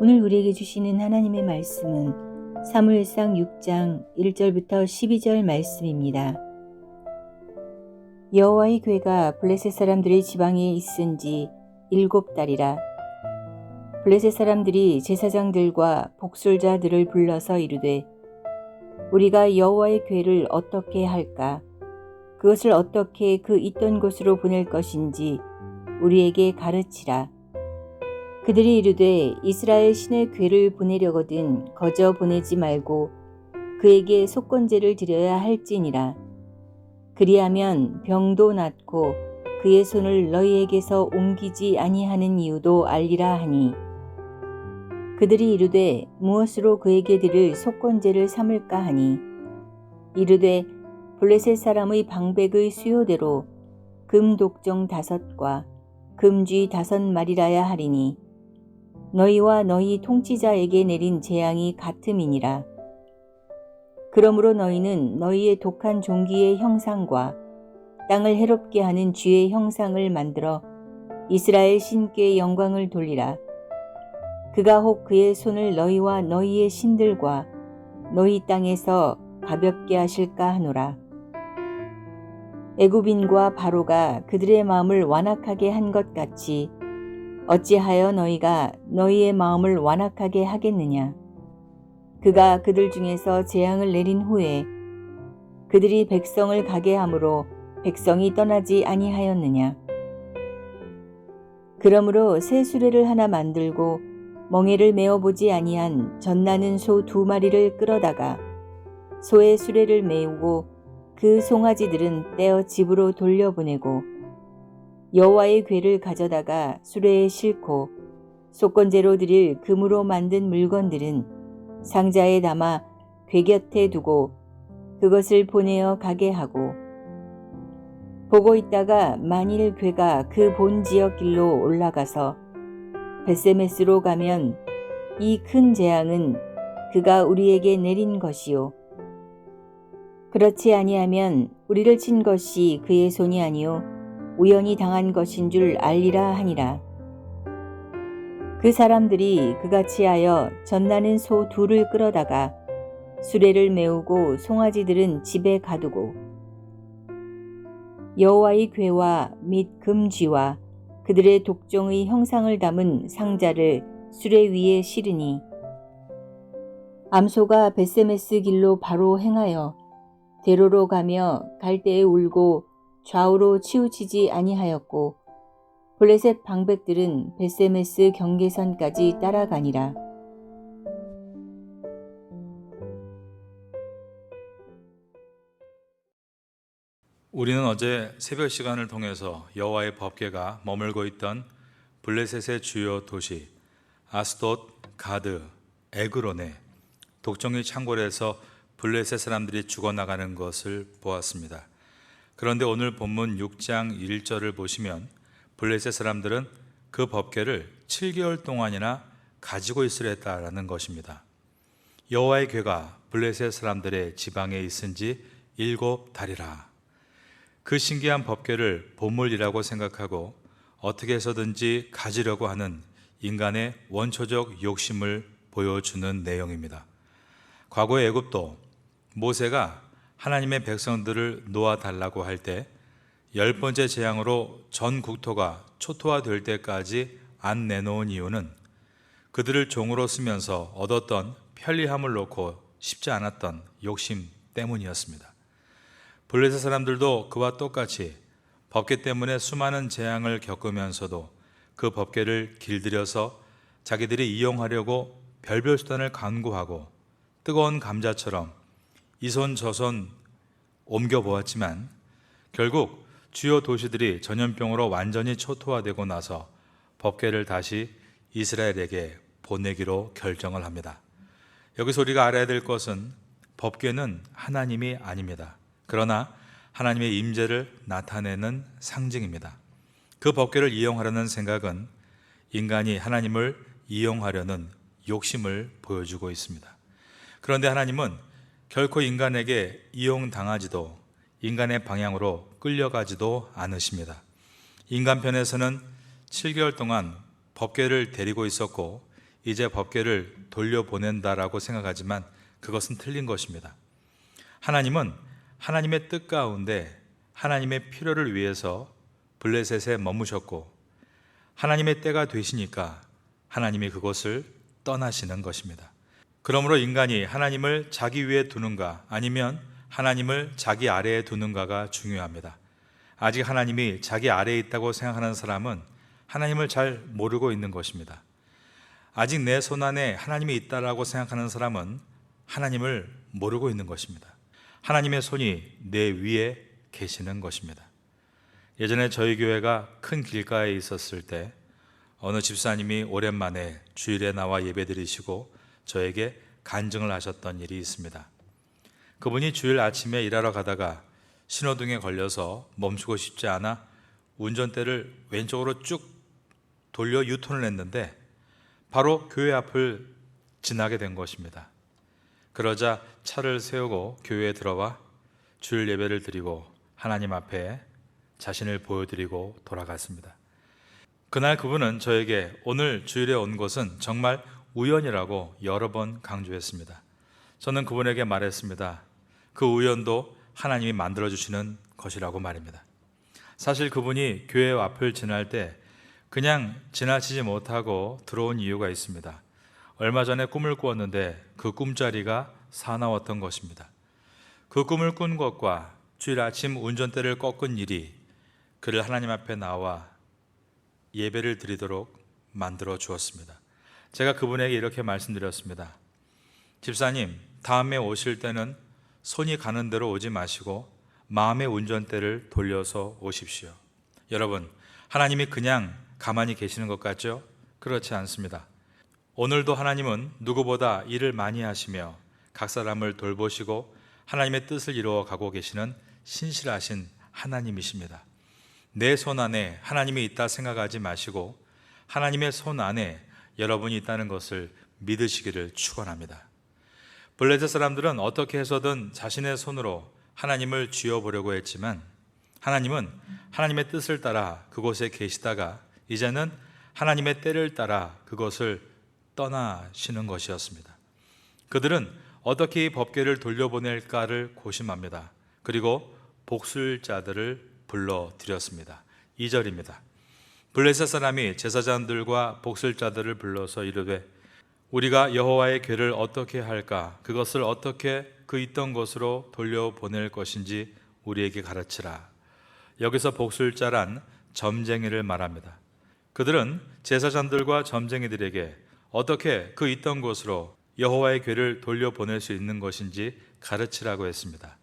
오늘 우리에게 주시는 하나님의 말씀은 사무엘상 6장 1절부터 12절 말씀입니다. 여호와의 궤가 블레셋 사람들의 지방에 있은 지 7달이라. 블레셋 사람들이 제사장들과 복술자들을 불러서 이르되 우리가 여호와의 궤를 어떻게 할까? 그것을 어떻게 그 있던 곳으로 보낼 것인지 우리에게 가르치라. 그들이 이르되 이스라엘 신의 궤를 보내려거든 거저 보내지 말고 그에게 속건제를 드려야 할지니라. 그리하면 병도 낫고 그의 손을 너희에게서 옮기지 아니하는 이유도 알리라 하니, 그들이 이르되 무엇으로 그에게 드릴 속건제를 삼을까 하니, 이르되 블레셋 사람의 방백의 수요대로 금독정 5과 금쥐 5마리라야 하리니 너희와 너희 통치자에게 내린 재앙이 같음이니라. 그러므로 너희는 너희의 독한 종기의 형상과 땅을 해롭게 하는 쥐의 형상을 만들어 이스라엘 신께 영광을 돌리라. 그가 혹 그의 손을 너희와 너희의 신들과 너희 땅에서 가볍게 하실까 하노라. 애굽인과 바로가 그들의 마음을 완악하게 한 것 같이 어찌하여 너희가 너희의 마음을 완악하게 하겠느냐. 그가 그들 중에서 재앙을 내린 후에 그들이 백성을 가게 함으로 백성이 떠나지 아니하였느냐. 그러므로 새 수레를 하나 만들고 멍에를 메어보지 아니한 젖나는 소 2마리를 끌어다가 소의 수레를 메우고 그 송아지들은 떼어 집으로 돌려보내고 여호와의 궤를 가져다가 수레에 싣고 속건제로 드릴 금으로 만든 물건들은 상자에 담아 궤 곁에 두고 그것을 보내어 가게 하고, 보고 있다가 만일 궤가 그 본 지역 길로 올라가서 벳세메스로 가면 이 큰 재앙은 그가 우리에게 내린 것이요, 그렇지 아니하면 우리를 친 것이 그의 손이 아니요 우연히 당한 것인 줄 알리라 하니라. 그 사람들이 그같이 하여 젖나는 소 2를 끌어다가 수레를 메우고 송아지들은 집에 가두고 여호와의 궤와 및 금쥐와 그들의 독종의 형상을 담은 상자를 수레 위에 실으니, 암소가 벳세메스 길로 바로 행하여 대로로 가며 갈대에 울고 좌우로 치우치지 아니하였고 블레셋 방백들은 벳세메스 경계선까지 따라가니라. 우리는 어제 새벽 시간을 통해서 여호와의 법궤가 머물고 있던 블레셋의 주요 도시 아스돗, 가드, 에그론의 독종의 창궐에서 블레셋 사람들이 죽어나가는 것을 보았습니다. 그런데 오늘 본문 6장 1절을 보시면 블레셋 사람들은 그 법궤를 7개월 동안이나 가지고 있으려 했다라는 것입니다. 여호와의 궤가 블레셋 사람들의 지방에 있은 지 7달이라. 그 신기한 법궤를 보물이라고 생각하고 어떻게 해서든지 가지려고 하는 인간의 원초적 욕심을 보여주는 내용입니다. 과거의 애굽도 모세가 하나님의 백성들을 놓아달라고 할 때 10번째 재앙으로 전 국토가 초토화될 때까지 안 내놓은 이유는 그들을 종으로 쓰면서 얻었던 편리함을 놓고 쉽지 않았던 욕심 때문이었습니다. 블레셋 사람들도 그와 똑같이 법궤 때문에 수많은 재앙을 겪으면서도 그 법궤를 길들여서 자기들이 이용하려고 별별 수단을 강구하고 뜨거운 감자처럼 이손 저손 옮겨보았지만 결국 주요 도시들이 전염병으로 완전히 초토화되고 나서 법궤를 다시 이스라엘에게 보내기로 결정을 합니다. 여기서 우리가 알아야 될 것은 법궤는 하나님이 아닙니다. 그러나 하나님의 임재를 나타내는 상징입니다. 그 법궤를 이용하려는 생각은 인간이 하나님을 이용하려는 욕심을 보여주고 있습니다. 그런데 하나님은 결코 인간에게 이용당하지도 인간의 방향으로 끌려가지도 않으십니다. 인간 편에서는 7개월 동안 법궤를 데리고 있었고 이제 법궤를 돌려보낸다라고 생각하지만 그것은 틀린 것입니다. 하나님은 하나님의 뜻 가운데 하나님의 필요를 위해서 블레셋에 머무셨고 하나님의 때가 되시니까 하나님이 그것을 떠나시는 것입니다. 그러므로 인간이 하나님을 자기 위에 두는가 아니면 하나님을 자기 아래에 두는가가 중요합니다. 아직 하나님이 자기 아래에 있다고 생각하는 사람은 하나님을 잘 모르고 있는 것입니다. 아직 내 손 안에 하나님이 있다라고 생각하는 사람은 하나님을 모르고 있는 것입니다. 하나님의 손이 내 위에 계시는 것입니다. 예전에 저희 교회가 큰 길가에 있었을 때 어느 집사님이 오랜만에 주일에 나와 예배드리시고 저에게 간증을 하셨던 일이 있습니다. 그분이 주일 아침에 일하러 가다가 신호등에 걸려서 멈추고 싶지 않아 운전대를 왼쪽으로 쭉 돌려 유턴을 했는데 바로 교회 앞을 지나게 된 것입니다. 그러자 차를 세우고 교회에 들어와 주일 예배를 드리고 하나님 앞에 자신을 보여드리고 돌아갔습니다. 그날 그분은 저에게 오늘 주일에 온 것은 정말 우연이라고 여러 번 강조했습니다. 저는 그분에게 말했습니다. 그 우연도 하나님이 만들어주시는 것이라고 말입니다. 사실 그분이 교회 앞을 지날 때 그냥 지나치지 못하고 들어온 이유가 있습니다. 얼마 전에 꿈을 꾸었는데 그 꿈자리가 사나웠던 것입니다. 그 꿈을 꾼 것과 주일 아침 운전대를 꺾은 일이 그를 하나님 앞에 나와 예배를 드리도록 만들어 주었습니다. 제가 그분에게 이렇게 말씀드렸습니다. 집사님, 다음에 오실 때는 손이 가는 대로 오지 마시고 마음의 운전대를 돌려서 오십시오. 여러분, 하나님이 그냥 가만히 계시는 것 같죠? 그렇지 않습니다. 오늘도 하나님은 누구보다 일을 많이 하시며 각 사람을 돌보시고 하나님의 뜻을 이루어 가고 계시는 신실하신 하나님이십니다. 내 손 안에 하나님이 있다 생각하지 마시고 하나님의 손 안에 여러분이 있다는 것을 믿으시기를 축원합니다. 블레셋 사람들은 어떻게 해서든 자신의 손으로 하나님을 쥐어보려고 했지만 하나님은 하나님의 뜻을 따라 그곳에 계시다가 이제는 하나님의 때를 따라 그것을 떠나시는 것이었습니다. 그들은 어떻게 이 법궤를 돌려보낼까를 고심합니다. 그리고 복술자들을 불러들였습니다. 2절입니다. 블레셋 사람이 제사장들과 복술자들을 불러서 이르되 우리가 여호와의 궤를 어떻게 할까? 그것을 어떻게 그 있던 곳으로 돌려보낼 것인지 우리에게 가르치라. 여기서 복술자란 점쟁이를 말합니다. 그들은 제사장들과 점쟁이들에게 어떻게 그 있던 곳으로 여호와의 궤를 돌려보낼 수 있는 것인지 가르치라고 했습니다.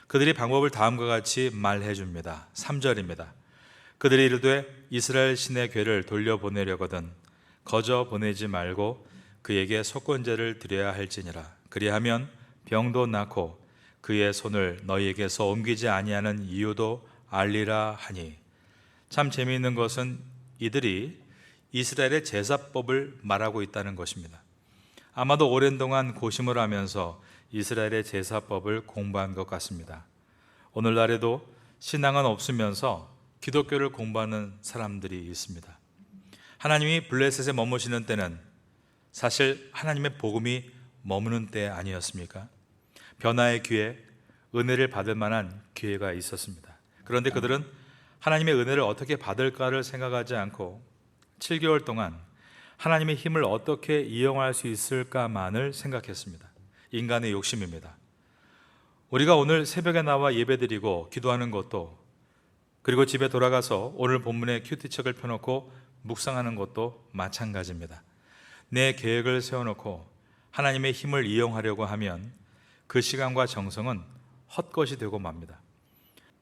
그들이 방법을 다음과 같이 말해 줍니다. 3절입니다. 그들이 이르되 이스라엘 신의 궤를 돌려보내려거든 거저 보내지 말고 그에게 속건제를 드려야 할지니라. 그리하면 병도 낫고 그의 손을 너희에게서 옮기지 아니하는 이유도 알리라 하니. 참 재미있는 것은 이들이 이스라엘의 제사법을 말하고 있다는 것입니다. 아마도 오랜 동안 고심을 하면서 이스라엘의 제사법을 공부한 것 같습니다. 오늘날에도 신앙은 없으면서 기독교를 공부하는 사람들이 있습니다. 하나님이 블레셋에 머무시는 때는 사실 하나님의 복음이 머무는 때 아니었습니까? 변화의 기회, 은혜를 받을 만한 기회가 있었습니다. 그런데 그들은 하나님의 은혜를 어떻게 받을까를 생각하지 않고 7개월 동안 하나님의 힘을 어떻게 이용할 수 있을까만을 생각했습니다. 인간의 욕심입니다. 우리가 오늘 새벽에 나와 예배드리고 기도하는 것도, 그리고 집에 돌아가서 오늘 본문의 큐티책을 펴놓고 묵상하는 것도 마찬가지입니다. 내 계획을 세워놓고 하나님의 힘을 이용하려고 하면 그 시간과 정성은 헛것이 되고 맙니다.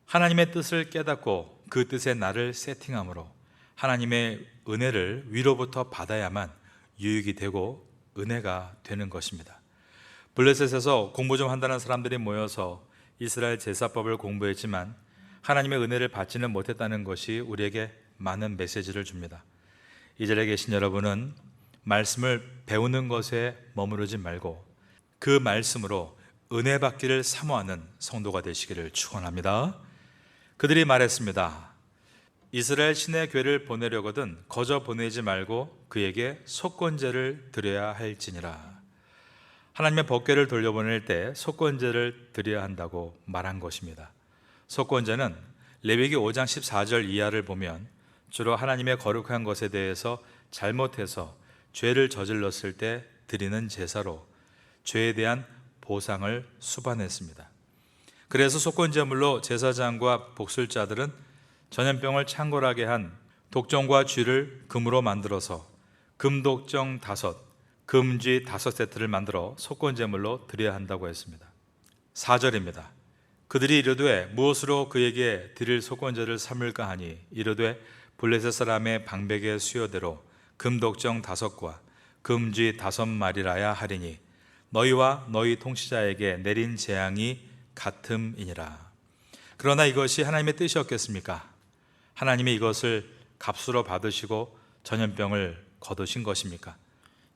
하나님의 뜻을 깨닫고 그 뜻에 나를 세팅함으로 하나님의 은혜를 위로부터 받아야만 유익이 되고 은혜가 되는 것입니다. 블레셋에서 공부 좀 한다는 사람들이 모여서 이스라엘 제사법을 공부했지만 하나님의 은혜를 받지는 못했다는 것이 우리에게 많은 메시지를 줍니다. 이 자리에 계신 여러분은 말씀을 배우는 것에 머무르지 말고 그 말씀으로 은혜 받기를 사모하는 성도가 되시기를 축원합니다. 그들이 말했습니다. 이스라엘 신의 괴를 보내려거든 거저 보내지 말고 그에게 속건제를 드려야 할지니라. 하나님의 법궤를 돌려보낼 때 속건제를 드려야 한다고 말한 것입니다. 속건제는 레위기 5장 14절 이하를 보면 주로 하나님의 거룩한 것에 대해서 잘못해서 죄를 저질렀을 때 드리는 제사로 죄에 대한 보상을 수반했습니다. 그래서 속건제물로 제사장과 복술자들은 전염병을 창궐하게 한 독종과 쥐를 금으로 만들어서 금독종 5, 금쥐 5세트를 만들어 속건제물로 드려야 한다고 했습니다. 4절입니다. 그들이 이르되 무엇으로 그에게 드릴 속건제를 삼을까 하니 이르되 블레셋 사람의 방백의 수요대로 금독종 5과 금쥐 5마리라야 하리니 너희와 너희 통치자에게 내린 재앙이 같음이니라. 그러나 이것이 하나님의 뜻이었겠습니까? 하나님이 이것을 값으로 받으시고 전염병을 거두신 것입니까?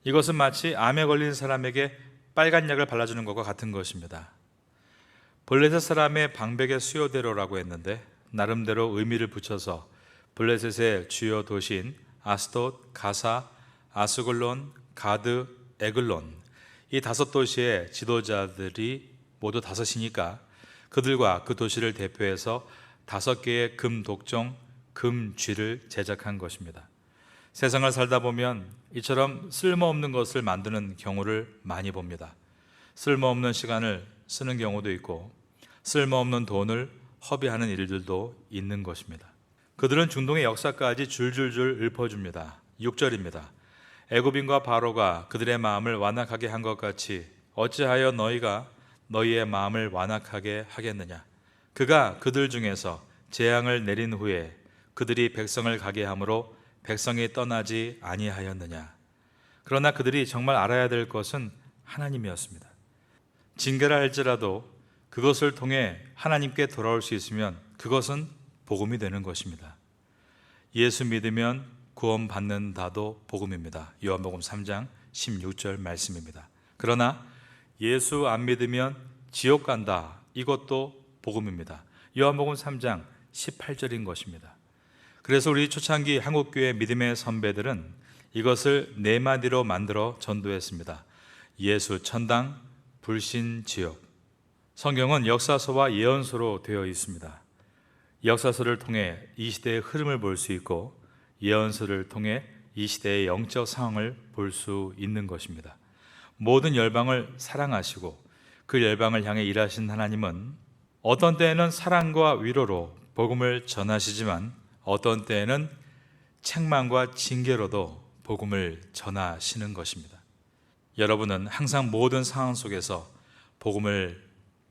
이것은 마치 암에 걸린 사람에게 빨간 약을 발라주는 것과 같은 것입니다. 블레셋 사람의 방백의 수요대로라고 했는데 나름대로 의미를 붙여서 블레셋의 주요 도시인 아스돗, 가사, 아스글론, 가드, 에글론 이 5도시의 지도자들이 모두 5이니까 그들과 그 도시를 대표해서 5개의 금독종, 금쥐를 제작한 것입니다. 세상을 살다 보면 이처럼 쓸모없는 것을 만드는 경우를 많이 봅니다. 쓸모없는 시간을 쓰는 경우도 있고 쓸모없는 돈을 허비하는 일들도 있는 것입니다. 그들은 중동의 역사까지 줄줄줄 읊어줍니다. 6절입니다. 애굽인과 바로가 그들의 마음을 완악하게 한 것 같이 어찌하여 너희가 너희의 마음을 완악하게 하겠느냐. 그가 그들 중에서 재앙을 내린 후에 그들이 백성을 가게 함으로 백성이 떠나지 아니하였느냐. 그러나 그들이 정말 알아야 될 것은 하나님이었습니다. 징계라 할지라도 그것을 통해 하나님께 돌아올 수 있으면 그것은 복음이 되는 것입니다. 예수 믿으면 구원받는다도 복음입니다. 요한복음 3장 16절 말씀입니다. 그러나 예수 안 믿으면 지옥 간다. 이것도 복음입니다. 요한복음 3장 18절인 것입니다. 그래서 우리 초창기 한국교회 믿음의 선배들은 이것을 4마디로 만들어 전도했습니다. 예수 천당, 불신 지옥. 성경은 역사서와 예언서로 되어 있습니다. 역사서를 통해 이 시대의 흐름을 볼 수 있고 예언서를 통해 이 시대의 영적 상황을 볼 수 있는 것입니다. 모든 열방을 사랑하시고 그 열방을 향해 일하신 하나님은 어떤 때에는 사랑과 위로로 복음을 전하시지만 어떤 때에는 책망과 징계로도 복음을 전하시는 것입니다. 여러분은 항상 모든 상황 속에서 복음을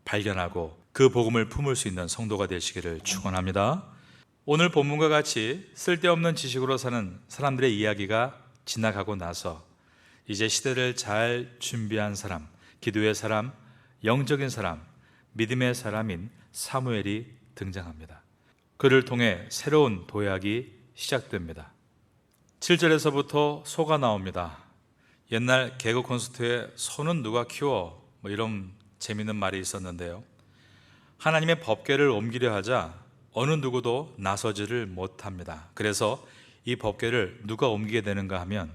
발견하고 그 복음을 품을 수 있는 성도가 되시기를 축원합니다. 오늘 본문과 같이 쓸데없는 지식으로 사는 사람들의 이야기가 지나가고 나서 이제 시대를 잘 준비한 사람, 기도의 사람, 영적인 사람, 믿음의 사람인 사무엘이 등장합니다. 그를 통해 새로운 도약이 시작됩니다. 7절에서부터 소가 나옵니다. 옛날 개그 콘서트에 소는 누가 키워? 이런 재미있는 말이 있었는데요. 하나님의 법궤를 옮기려 하자 어느 누구도 나서지를 못합니다. 그래서 이 법궤를 누가 옮기게 되는가 하면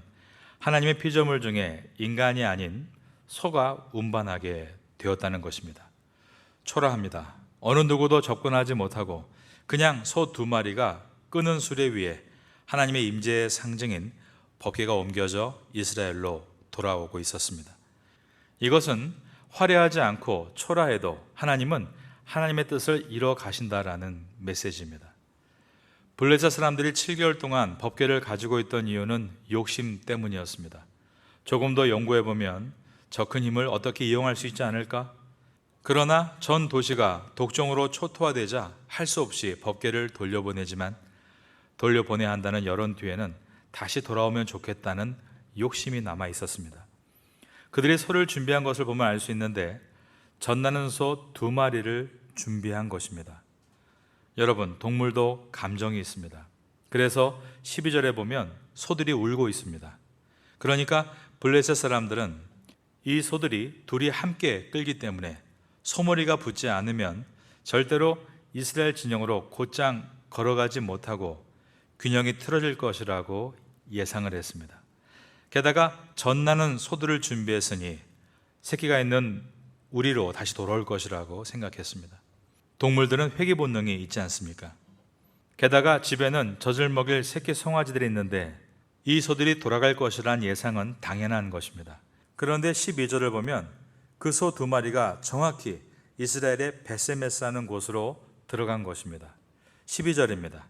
하나님의 피조물 중에 인간이 아닌 소가 운반하게 되었다는 것입니다. 초라합니다. 어느 누구도 접근하지 못하고 그냥 소 2마리가 끄는 수레 위에 하나님의 임재의 상징인 법궤가 옮겨져 이스라엘로 돌아오고 있었습니다. 이것은 화려하지 않고 초라해도 하나님은 하나님의 뜻을 이뤄 가신다라는 메시지입니다. 블레셋 사람들이 7개월 동안 법궤를 가지고 있던 이유는 욕심 때문이었습니다. 조금 더 연구해 보면 저 큰 힘을 어떻게 이용할 수 있지 않을까? 그러나 전 도시가 독종으로 초토화되자 할 수 없이 법궤를 돌려보내지만 돌려보내야 한다는 여론 뒤에는 다시 돌아오면 좋겠다는 욕심이 남아 있었습니다. 그들이 소를 준비한 것을 보면 알 수 있는데 젖나는 소 2마리를 준비한 것입니다. 여러분, 동물도 감정이 있습니다. 그래서 12절에 보면 소들이 울고 있습니다. 그러니까 블레셋 사람들은 이 소들이 둘이 함께 끌기 때문에 소머리가 붙지 않으면 절대로 이스라엘 진영으로 곧장 걸어가지 못하고 균형이 틀어질 것이라고 예상을 했습니다. 게다가 젖나는 소들을 준비했으니 새끼가 있는 우리로 다시 돌아올 것이라고 생각했습니다. 동물들은 회귀 본능이 있지 않습니까? 게다가 집에는 젖을 먹일 새끼 송아지들이 있는데 이 소들이 돌아갈 것이란 예상은 당연한 것입니다. 그런데 12절을 보면 그 소 2마리가 정확히 이스라엘의 베세메스라는 곳으로 들어간 것입니다. 12절입니다.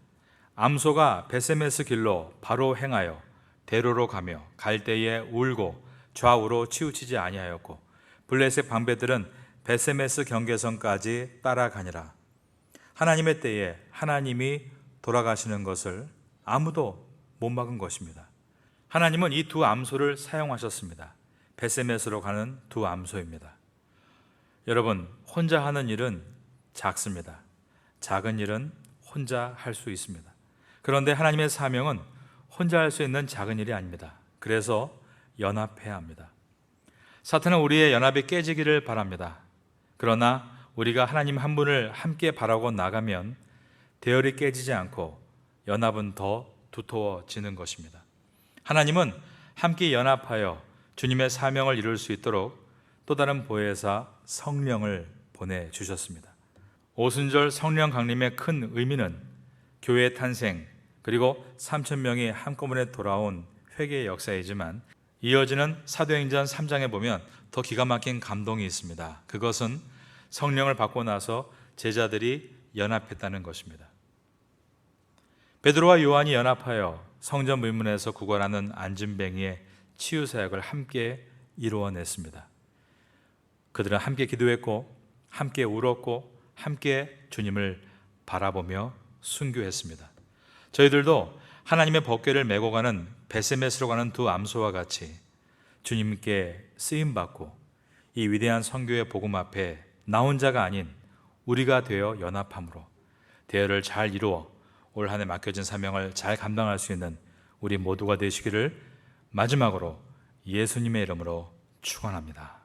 암소가 베세메스 길로 바로 행하여 대로로 가며 갈 때에 울고 좌우로 치우치지 아니하였고 블레셋 방배들은 베세메스 경계선까지 따라가니라. 하나님의 때에 하나님이 돌아가시는 것을 아무도 못 막은 것입니다. 하나님은 이 2 암소를 사용하셨습니다. 베세메스로 가는 2 암소입니다. 여러분, 혼자 하는 일은 작습니다. 작은 일은 혼자 할 수 있습니다. 그런데 하나님의 사명은 혼자 할 수 있는 작은 일이 아닙니다. 그래서 연합해야 합니다. 사탄은 우리의 연합이 깨지기를 바랍니다. 그러나 우리가 하나님 한 분을 함께 바라고 나가면 대열이 깨지지 않고 연합은 더 두터워지는 것입니다. 하나님은 함께 연합하여 주님의 사명을 이룰 수 있도록 또 다른 보혜사 성령을 보내주셨습니다. 오순절 성령 강림의 큰 의미는 교회의 탄생 그리고 3,000명이 한꺼번에 돌아온 회개의 역사이지만 이어지는 사도행전 3장에 보면 더 기가 막힌 감동이 있습니다. 그것은 성령을 받고 나서 제자들이 연합했다는 것입니다. 베드로와 요한이 연합하여 성전 문문에서 구걸하는 안진뱅이의 치유 사역을 함께 이루어냈습니다. 그들은 함께 기도했고 함께 울었고 함께 주님을 바라보며 순교했습니다. 저희들도 하나님의 법궤를 메고 가는 베세메스로 가는 2 암소와 같이 주님께 쓰임받고 이 위대한 선교의 복음 앞에 나 혼자가 아닌 우리가 되어 연합함으로 대열을 잘 이루어 올 한 해 맡겨진 사명을 잘 감당할 수 있는 우리 모두가 되시기를 마지막으로 예수님의 이름으로 축원합니다.